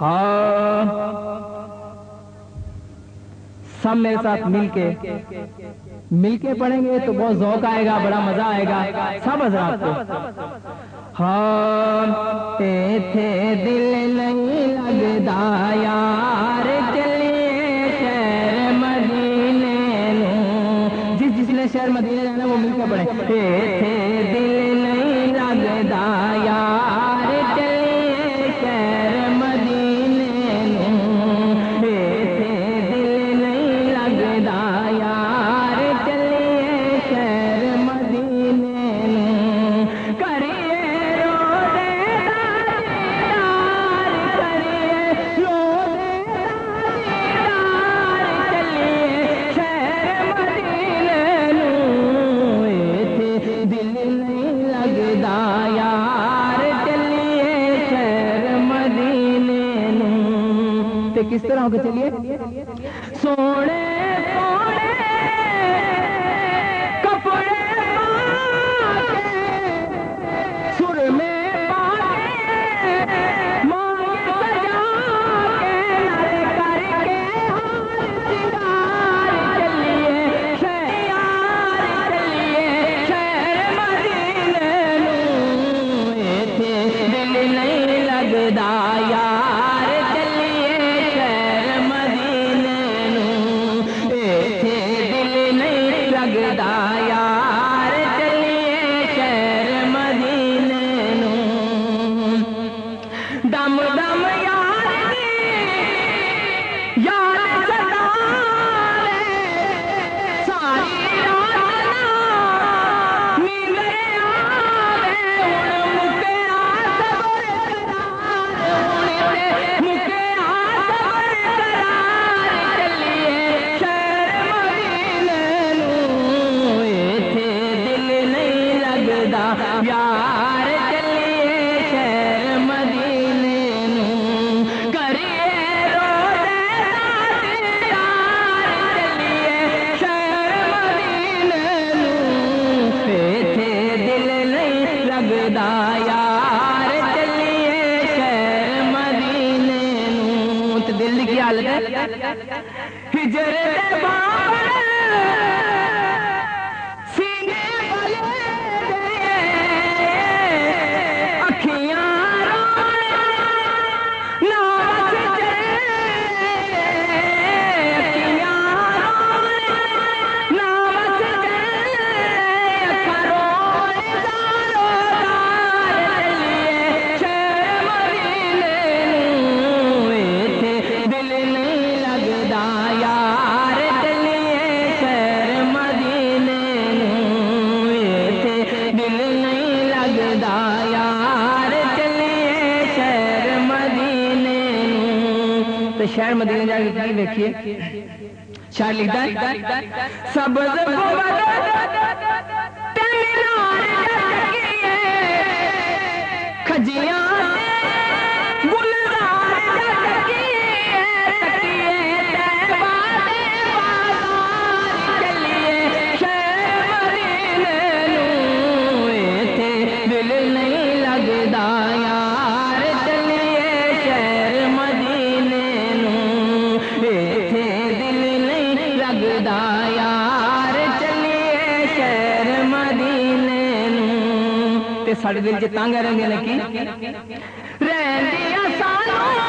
ہاں سب میرے ساتھ مل کے پڑھیں گے تو بہت ذوق آئے گا، بڑا مزہ آئے گا سب حضرات کو۔ ہاں تھے دل نہیں لگدا یار چلیے شہر مدینے نوں، جس نے شہر مدینے جانا وہ مل کے پڑھے۔ تھے دل نہیں لگدا یار چلیے شہر مدینے نوں، دل نہیں لگدا یار چلیے شہر مدینے نوں، کریے روزے دا دیدار، کریے روزے دا دیدار چلیے شہر مدینے نوں، ایتھے دل نہیں لگدا یار چلیے شہر مدینے نوں۔ تے کس طرح ہو کے چلیے؟ سونے سونے کپڑے پا کے سر میں پا کے مانگ سجا کے نعرے کر کے ہار سنگار چلیے شہر چلیے شہر مدینے نوں، ایتھے دل نہیں لگدا یار چلیے شہر مدینے نوں، ایتھے دل نہیں لگدا یار چلیے شہر مدینے نوں، دم دم یار دی یاد ستاوے ساری رات نا نیند آوے، ہن مکیا صبر قرار، ہن مکیا صبر قرار چلیے شہر مدینے نوں، ایتھے دل نہیں لگدا یار چلیے شہر مدینے نوں، کریے روزے دا دیدار چلیے شہر مدینے نوں، ایتھے دل نہیں لگدا یار چلیے شہر مدینے نوں۔ تے دل دی کی حالت ہے؟ ہجر دے بابڑ سینے والے دے اکھیاں رون نہ بس جے، اکھیاں رون نہ بس جے، اکھاں رون زارو زار چلیے شہر مدینے نوں، ایتھے دل نہیں لگدا یار چلیے شہر مدینے نوں، ایتھے دل نہیں لگدا یار چلیے شہر مدینے نوں۔ تو شہر مدینے جا کے کی دیکھیے شاعر لکھتا ہے سبز بود تینار چکیے کھجیاں گلزار چکیے، تکیے طیبہ دے بازار چلیے شہر مدینے نوں، ایتھے دل نہیں لگدا یار چلیے شہر مدینے نوں، ایتھے دل نہیں لگدا یار چلیے شہر مدینے نوں۔ تے ساڈے دل چ تنگ رہندے نے کی رہندیاں سانوں